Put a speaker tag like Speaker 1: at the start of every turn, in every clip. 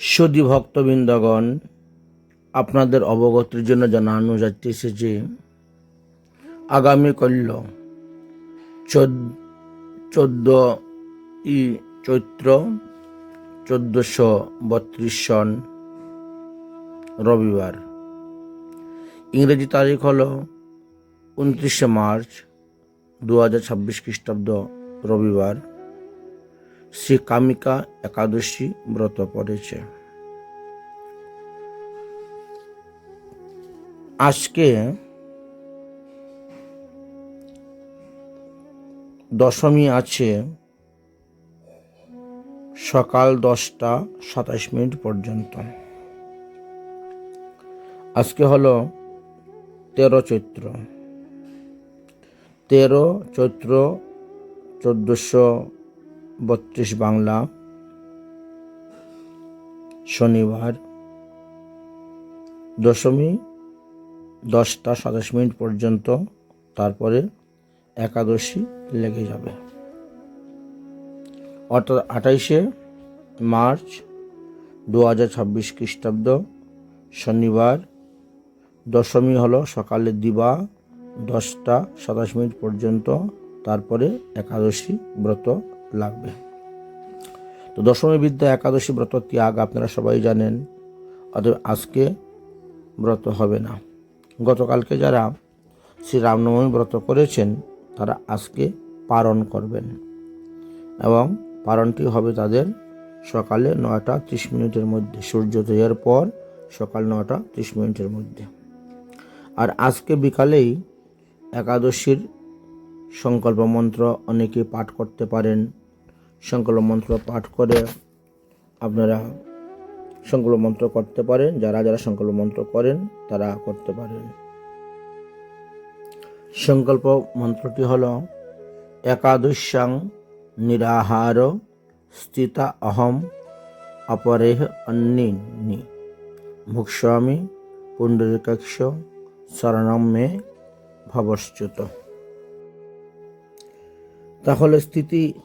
Speaker 1: সুধী ভক্তবৃন্দগণ, আপনাদের অবগতির জন্য জানানো যাচ্ছে যে আগামীকাল 14ই চৈত্র 1432 সন রবিবার, ইংরেজি তারিখ হল 29শে মার্চ 2026 খ্রিস্টাব্দ রবিবার, শ্রী কামিকা একাদশী ব্রত পড়েছে। আজকে দশমী আছে সকাল 10টা 27 মিনিট পর্যন্ত। আজকে হলো 13 চৈত্র 1432 বাংলা, শনিবার। দশমী 10টা 27 মিনিট পর্যন্ত, তারপরে একাদশী লেগে যাবে। অর্থাৎ 28শে মার্চ 2026 খ্রিস্টাব্দ শনিবার, দশমী হলো সকালে দিবা 10টা 27 মিনিট পর্যন্ত, তারপরে একাদশী ব্রত লাগবে। তো দশমী বিদ্যা একাদশী ব্রত ত্যাগ আপনারা সবাই জানেন, অতএব আজকে ব্রত হবে না। গতকালকে যারা শ্রী রামনবমী ব্রত করেছেন তারা আজকে পারণ করবেন, এবং পারণটি হবে তাদের সকালে 9টা 30 মিনিটের মধ্যে, সূর্যোদয়ের পর সকাল 9টা 30 মিনিটের মধ্যে। আর আজকে বিকালেই একাদশীর সংকল্প মন্ত্র অনেকে পাঠ করতে পারেন। সংকল্প মন্ত্র পাঠ করে আপনারা সংকল্প মন্ত্র করতে পারেন, যারা যারা সংকল্প মন্ত্র করেন তারা করতে পারেন। সংকল্প মন্ত্রটি হল একাদশ্যাং নিরাহার স্থিতা অহম অপরেহ অন্যিনি ভুক্ষ্যামি পুণ্ডরীকাক্ষ শরণম মে ভবশ্চ্যুত। তাহলে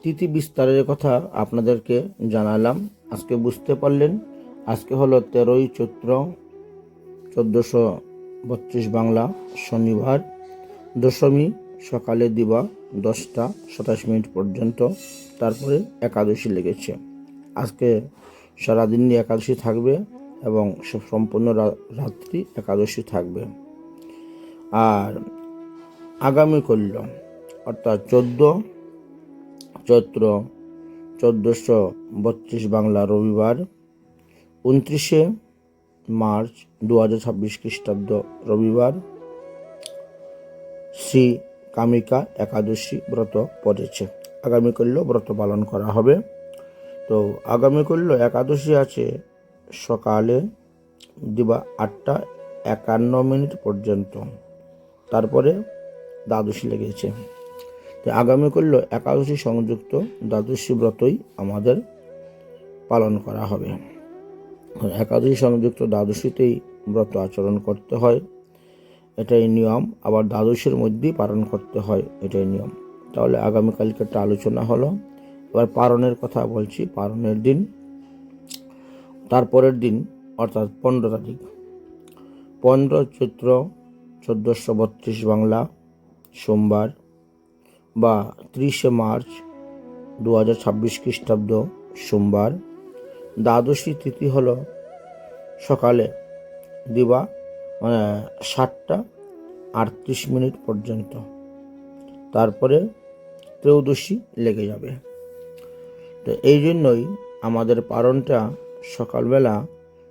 Speaker 1: তিথি বিস্তারের কথা আপনাদেরকে জানালাম, আজকে বুঝতে পারলেন। আজকে হলো 13ই চৈত্র 1432 বাংলা, শনিবার। দশমী সকালে দিবা 10টা 27 মিনিট পর্যন্ত, তারপরে একাদশী লেগেছে। আজকে সারাদিন একাদশী থাকবে এবং সম্পূর্ণ রাত্রি একাদশী থাকবে। আর আগামীকাল অর্থাৎ 14 চৈত্র 1432 বাংলা রবিবার, 29শে মার্চ 2026 খ্রিস্টাব্দ রবিবার, শ্রী কামিকা একাদশী ব্রত পড়েছে। আগামীকাল ব্রত পালন করা হবে। তো আগামীকাল একাদশী আছে সকালে দিবা 8টা 51 মিনিট পর্যন্ত, তারপরে দ্বাদশী লেগেছে। তো আগামীকাল একাদশী সংযুক্ত দ্বাদশী ব্রতই আমাদের পালন করা হবে। একাদশী সংযুক্ত দ্বাদশীতেই ব্রত আচরণ করতে হয়, এটাই নিয়ম। আবার দ্বাদশীর মধ্যেই পালন করতে হয়, এটাই নিয়ম। তাহলে আগামীকালকে একটা আলোচনা হলো। এবার পালনের কথা বলছি। পালনের দিন তারপরের দিন অর্থাৎ 15 তারিখ 15 চৈত্র 1432 বাংলা, সোমবার, বা 30শে মার্চ 2026 খ্রিস্টাব্দ সোমবার। দ্বাদশী তিথি হল সকালে দিবা 7টা 38 মিনিট পর্যন্ত, তারপরে ত্রয়োদশী লেগে যাবে। তো এই জন্যই আমাদের পালনটা সকালবেলা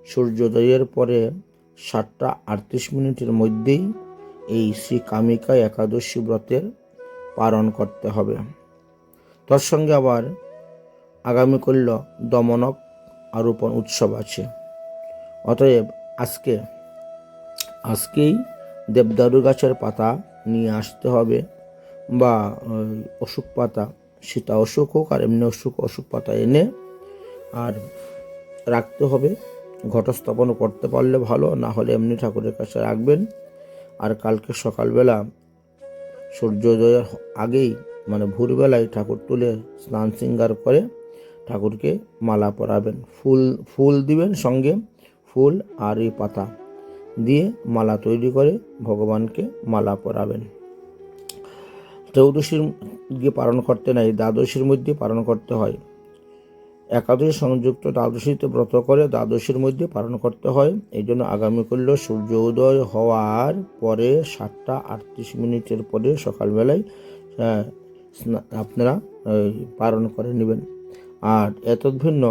Speaker 1: সূর্যোদয়ের পরে 7টা 38 মিনিটের মধ্যেই এই শ্রী কামিকা একাদশী ব্রতের পালন করতে হবে। তার সঙ্গে আবার আগামীকাল দমনক আরোপণ উৎসব আছে। অতএব আজকেই দেবদারু গাছের পাতা নিয়ে আসতে হবে, বা অশোক পাতা, সীতা অশোক হোক আর এমনি অশোক পাতা এনে আর রাখতে হবে। ঘটস্থাপন করতে পারলে ভালো, না হলে এমনি ঠাকুরের কাছে রাখবেন। আর কালকে সকালবেলা সূর্যোদয়ের আগেই, মানে ভোরবেলায় ঠাকুর তুলে স্নান শৃঙ্গার করে ঠাকুরকে মালা পরাবেন। ফুল দিবেন, সঙ্গে ফুল আর এই পাতা দিয়ে মালা তৈরি করে ভগবানকে মালা পরাবেন। চৌদশীর গিয়ে পালন করতে নাই, দ্বাদশীর মধ্যে পালন করতে হয়। একাদশী সংযুক্ত দ্বাদশীতে ব্রত করে দ্বাদশীর মধ্যে পালন করতে হয়। এই জন্য আগামী করল সূর্য উদয় হওয়ার পরে 7:38 পরে সকালবেলায় আপনারা পালন করে নেবেন। আর ভিন্ন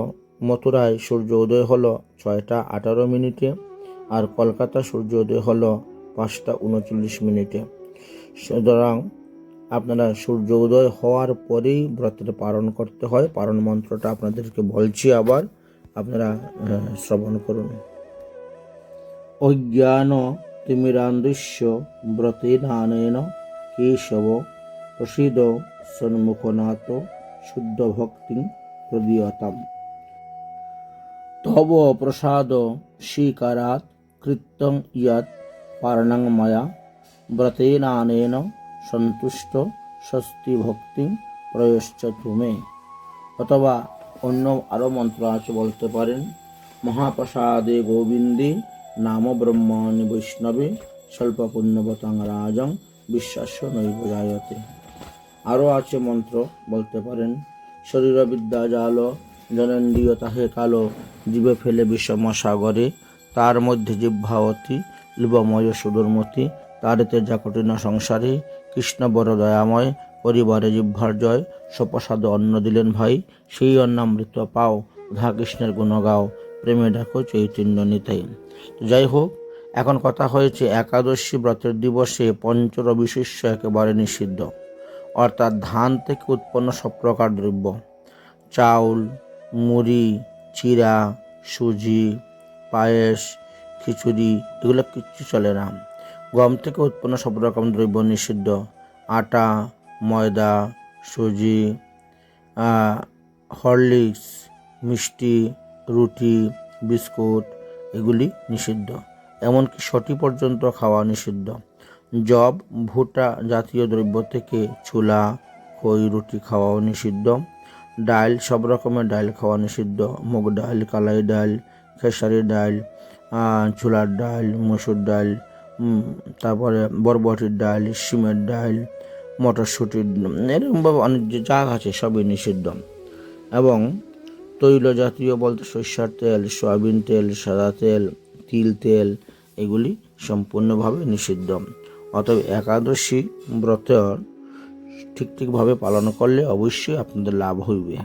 Speaker 1: মথুরায় সূর্য উদয় হলো 6:18, আর কলকাতা সূর্য উদয় হলো 5:39। সুতরাং আপনারা সূর্য উদয় হওয়ার পরেই ব্রতের পালন করতে হয়। পালন মন্ত্রটা আপনাদেরকে বলছি, আবার আপনারা শ্রবণ করুন। অজ্ঞান তিমিরান্ধস্য ব্রতেনানেন কেশব প্রসীদ সন্মুখনাথ শুদ্ধ ভক্তি প্রদীয়তাম। তব প্রসাদ স্বীকারাৎ কৃত্যং ইয়ৎ পারণং ময়া ব্রতেনানেন সন্তুষ্ট স্বস্তি ভক্তি প্রয়শ্চ তুমে। অথবা অন্য আরও মন্ত্র আছে, বলতে পারেন মহাপ্রসাদে গোবিন্দে নাম ব্রহ্মণি বৈষ্ণবে স্বল্প পুণ্যবতাং রাজং বিশ্বাস্য নৈব জায়তে। আরও আছে মন্ত্র, বলতে পারেন শরীর বিদ্যা জাল জনেন্দ্রিয় তাহে কালো জীবে ফেলে বিষম সাগরে তার মধ্যে জিহ্বাবতী লিবময় সুদূরমতি তারেতে যা কঠিন সংসারে কৃষ্ণ বড় দয়াময় পরিবারে জিহ্বার জয় সপ্রসাদ অন্ন দিলেন ভাই সেই অন্নামৃত পাও ধা কৃষ্ণের গুণ গাও প্রেমে ডাকো চৈতন্য নিতাই। যাই হোক, এখন কথা হয়েছে একাদশী ব্রতের দিবসে পঞ্চরবি শস্য একেবারে নিষিদ্ধ, অর্থাৎ ধান থেকে উৎপন্ন সব প্রকার দ্রব্য, চাউল, মুড়ি, চিড়া, সুজি, পায়েস, খিচুড়ি এগুলো কিচ্ছু চলে না। গম থেকে উৎপন্ন সব রকম দ্রব্য নিষিদ্ধ, আটা, ময়দা, সুজি, হরলিক্স, মিষ্টি, রুটি, বিস্কুট এগুলি নিষিদ্ধ। এমনকি সটি পর্যন্ত খাওয়া নিষিদ্ধ। জব, ভুট্টা জাতীয় দ্রব্য থেকে ছোলা, খই, রুটি খাওয়াও নিষিদ্ধ। ডাল, সব রকমের ডাল খাওয়া নিষিদ্ধ। মুগ ডাল, কালাই ডাল, খেসারি ডাল, ছোলার ডাল, মসুর ডাল, তারপরে বরবটির ডাল, সিমের ডাল, মটরশুঁটির, এরকমভাবে অনেক যা আছে সবই নিষিদ্ধ। এবং তৈল জাতীয় বলতে সরিষার তেল, সয়াবিন তেল, সাদা তেল, তিল তেল এগুলি সম্পূর্ণভাবে নিষিদ্ধ। অতএব একাদশী ব্রত ঠিকভাবে পালন করলে অবশ্যই আপনাদের লাভ হইবে।